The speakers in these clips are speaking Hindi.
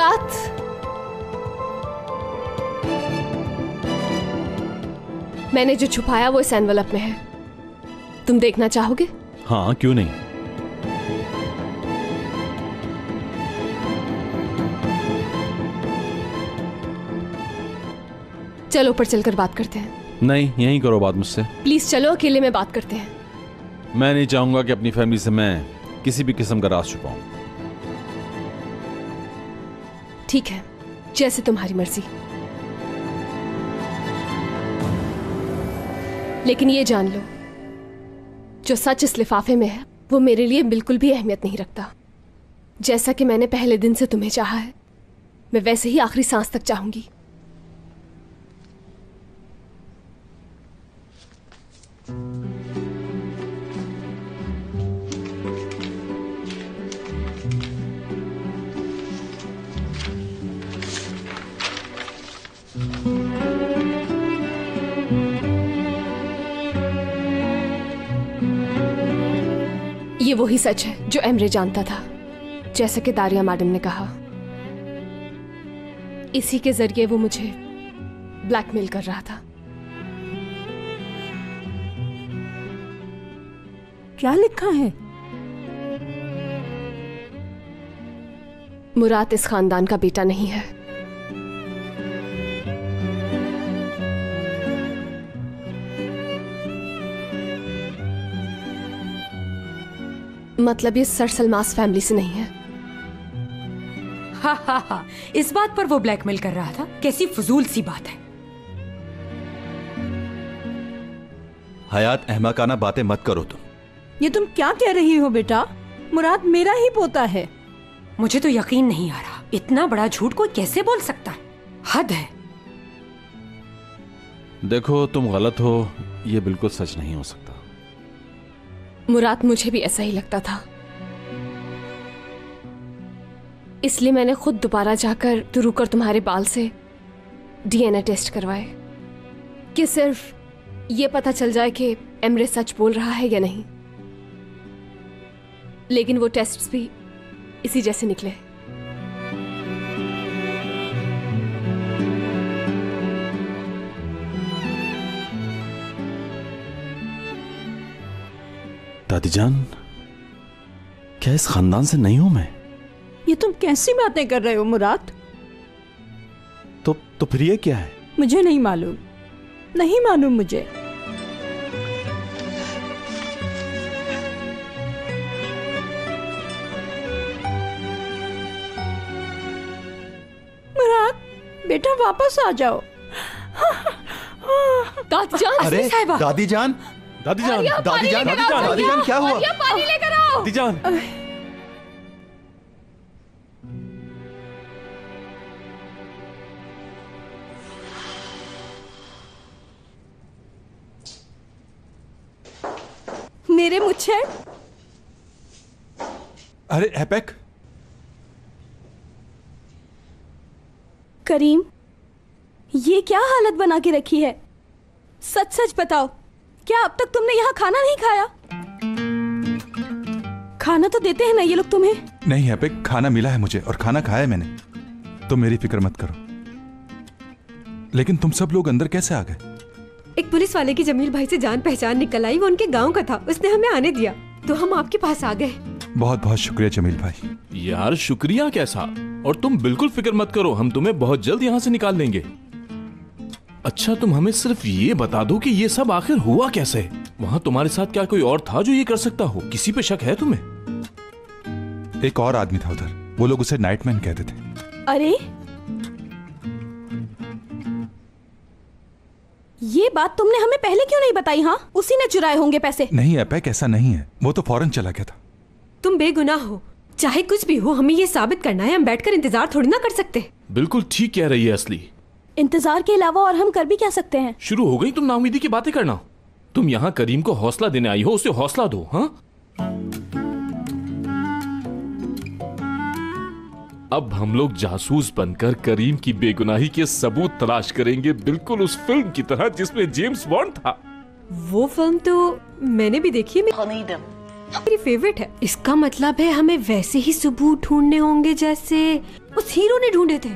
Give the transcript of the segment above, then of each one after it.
मुराद, मैंने जो छुपाया वो इस एनवलप में है। तुम देखना चाहोगे? हाँ, क्यों नहीं। चलो ऊपर चलकर बात करते हैं। नहीं, यहीं करो बात मुझसे। प्लीज चलो, अकेले में बात करते हैं। मैं नहीं चाहूंगा कि अपनी फैमिली से मैं किसी भी किस्म का राज छुपाऊं। ठीक है, जैसे तुम्हारी मर्जी। लेकिन ये जान लो, जो सच इस लिफाफे में है वो मेरे लिए बिल्कुल भी अहमियत नहीं रखता। जैसा कि मैंने पहले दिन से तुम्हें चाहा है, मैं वैसे ही आखिरी सांस तक चाहूंगी। ये वही सच है जो एमरे जानता था, जैसा कि दारिया मैडम ने कहा। इसी के जरिए वो मुझे ब्लैकमेल कर रहा था। क्या लिखा है? मुराद इस खानदान का बेटा नहीं है। मतलब ये सर सलमास फैमिली से नहीं है। हा हा हा, इस बात पर वो ब्लैकमेल कर रहा था? कैसी फजूल सी बात है। हयात, अहमकाना बातें मत करो तुम। ये तुम क्या कह रही हो बेटा? मुराद मेरा ही पोता है। मुझे तो यकीन नहीं आ रहा, इतना बड़ा झूठ कोई कैसे बोल सकता है? हद है। देखो, तुम गलत हो, ये बिल्कुल सच नहीं हो सकता। मुराद, मुझे भी ऐसा ही लगता था, इसलिए मैंने खुद दोबारा जाकर रुकर तुम्हारे बाल से डीएनए टेस्ट करवाए कि सिर्फ ये पता चल जाए कि एमरे सच बोल रहा है या नहीं। लेकिन वो टेस्ट्स भी इसी जैसे निकले। दादी जान, क्या इस खानदान से नहीं हूं मैं? ये तुम कैसी बातें कर रहे हो मुराद? तो फिर ये क्या है? मुझे नहीं मालूम, नहीं मालूम मुझे। मुराद बेटा वापस आ जाओ। दादी जान, अरे दादी जान, दादी जान, दादी जान, दादी जान, क्या हुआ? पानी लेकर आओ। दादी जान, मेरे मुझे। अरे एपेक, करीम, ये क्या हालत बना के रखी है? सच सच बताओ, क्या अब तक तुमने यहाँ खाना नहीं खाया? खाना तो देते हैं ना ये लोग तुम्हें? नहीं एपेक, खाना मिला है मुझे और खाना खाया है मैंने। तुम मेरी फिक्र मत करो। लेकिन तुम सब लोग अंदर कैसे आ गए? एक पुलिस वाले की जमील भाई से जान पहचान निकल आई, वो उनके गांव का था, उसने हमें आने दिया तो हम आपके पास आ गए। बहुत बहुत शुक्रिया जमील भाई। यार शुक्रिया कैसा, और तुम बिल्कुल फिक्र मत करो, हम तुम्हें बहुत जल्द यहाँ से निकाल देंगे। अच्छा, तुम हमें सिर्फ ये बता दो कि ये सब आखिर हुआ कैसे? वहाँ तुम्हारे साथ क्या कोई और था जो ये कर सकता हो? किसी पे शक है तुम्हें? एक और आदमी था उधर, वो लोग उसे नाइटमैन कहते थे। अरे ये बात तुमने हमें पहले क्यों नहीं बताई? हाँ, उसी ने चुराए होंगे पैसे। नहीं एपेक, ऐसा नहीं है, वो तो फौरन चला गया था। तुम बेगुनाह हो, चाहे कुछ भी हो, हमें ये साबित करना है। हम बैठकर इंतजार थोड़ी ना कर सकते। बिल्कुल ठीक कह रही है असली। इंतजार के अलावा और हम कर भी क्या सकते हैं? शुरू हो गई तुम नाउमीदी की बातें करना। तुम यहाँ करीम को हौसला देने आई हो, उसे हौसला दो। हाँ, अब हम लोग जासूस बनकर करीम की बेगुनाही के सबूत तलाश करेंगे, बिल्कुल उस फिल्म की तरह जिसमें जेम्स बॉन्ड था। वो फिल्म तो मैंने भी देखी है, मेरी फेवरेट है। इसका मतलब है हमें वैसे ही सबूत ढूंढने होंगे जैसे उस हीरो ने ढूंढे थे।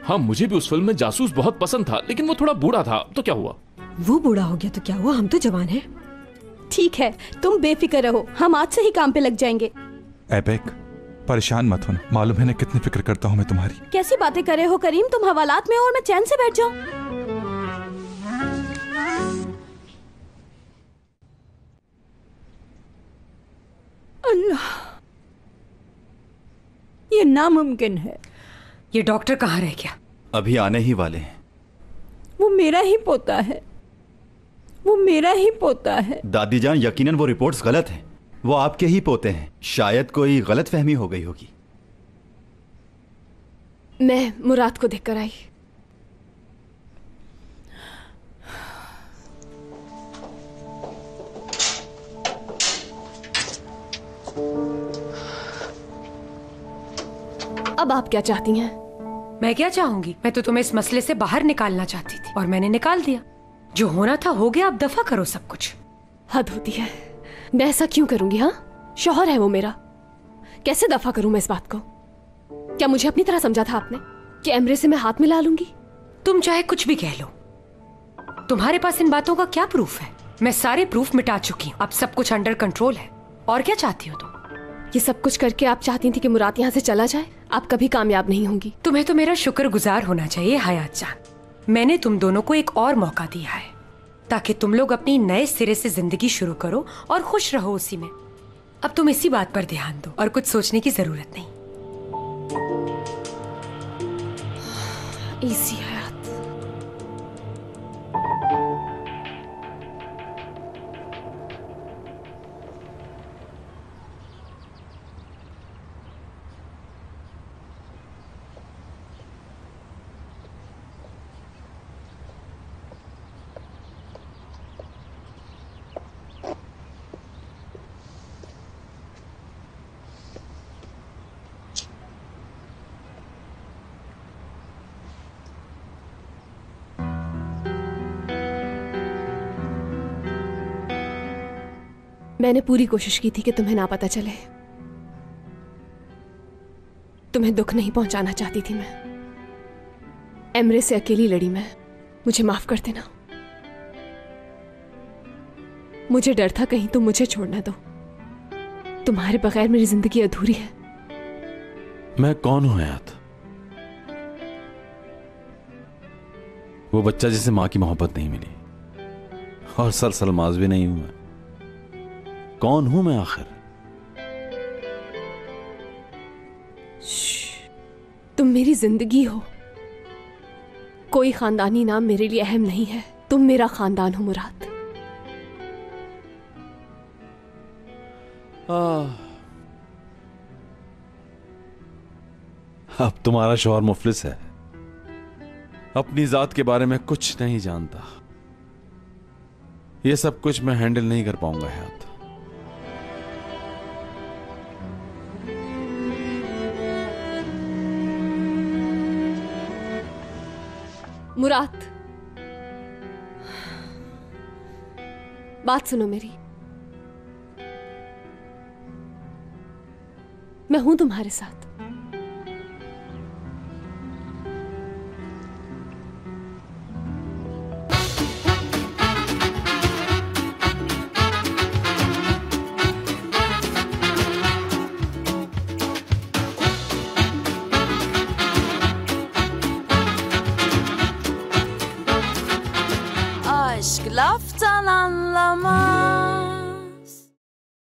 हाँ, मुझे भी उस फिल्म में जासूस बहुत पसंद था, लेकिन वो थोड़ा बूढ़ा था, तो क्या हुआ? वो बूढ़ा हो गया तो क्या हुआ, हम तो जवान हैं। ठीक है, तुम बेफिक्र रहो, हम आज से ही काम पे लग जाएंगे। ऐपेक, परेशान मत होना, मालूम है ना कितनी फिक्र करता हूँ मैं तुम्हारी। कैसी बातें कर रहे हो करीम, तुम हवालात में हो और मैं चैन से बैठ जाऊं? अल्लाह, ये नामुमकिन है। ये डॉक्टर कहाँ रह गया? अभी आने ही वाले हैं। वो मेरा ही पोता है, वो मेरा ही पोता है। दादी जान, यकीनन वो रिपोर्ट्स गलत हैं। वो आपके ही पोते हैं। शायद कोई गलत फहमी हो गई होगी। मैं मुराद को देखकर आई। अब आप क्या चाहती हैं? मैं क्या चाहूंगी? मैं तो तुम्हें इस मसले से बाहर निकालना चाहती थी और मैंने निकाल दिया। जो होना था हो गया, अब दफा करो सब कुछ। हद होती है। मैं ऐसा क्यों करूंगी? हाँ, शौहर है वो मेरा, कैसे दफा करूं मैं इस बात को? क्या मुझे अपनी तरह समझा था आपने कि एमरे से मैं हाथ मिला लूंगी? तुम चाहे कुछ भी कह लो, तुम्हारे पास इन बातों का क्या प्रूफ है? मैं सारे प्रूफ मिटा चुकी हूँ, अब सब कुछ अंडर कंट्रोल है। और क्या चाहती हो तुम? ये सब कुछ करके आप चाहती थी कि मुराद यहाँ से चला जाए? आप कभी कामयाब नहीं होंगी। तुम्हें तो मेरा शुक्रगुजार होना चाहिए हयात जान। मैंने तुम दोनों को एक और मौका दिया है ताकि तुम लोग अपनी नए सिरे से जिंदगी शुरू करो और खुश रहो उसी में। अब तुम इसी बात पर ध्यान दो और कुछ सोचने की जरूरत नहीं। इसी हयात। मैंने पूरी कोशिश की थी कि तुम्हें ना पता चले। तुम्हें दुख नहीं पहुंचाना चाहती थी मैं। एमरे से अकेली लड़ी मैं। मुझे माफ कर देना। मुझे डर था कहीं तुम मुझे छोड़ ना दो। तुम्हारे बगैर मेरी जिंदगी अधूरी है। मैं कौन हूं हयात? वो बच्चा जिसे मां की मोहब्बत नहीं मिली, और सलमाज भी नहीं हूं मैं। कौन हूं मैं आखिर? तुम मेरी जिंदगी हो। कोई खानदानी नाम मेरे लिए अहम नहीं है। तुम मेरा खानदान हो मुराद। अब तुम्हारा शौहर मुफलिस है, अपनी जात के बारे में कुछ नहीं जानता। ये सब कुछ मैं हैंडल नहीं कर पाऊंगा हयात। मुराद, बात सुनो मेरी। मैं हूं तुम्हारे साथ। Aşk laftan anlamaz.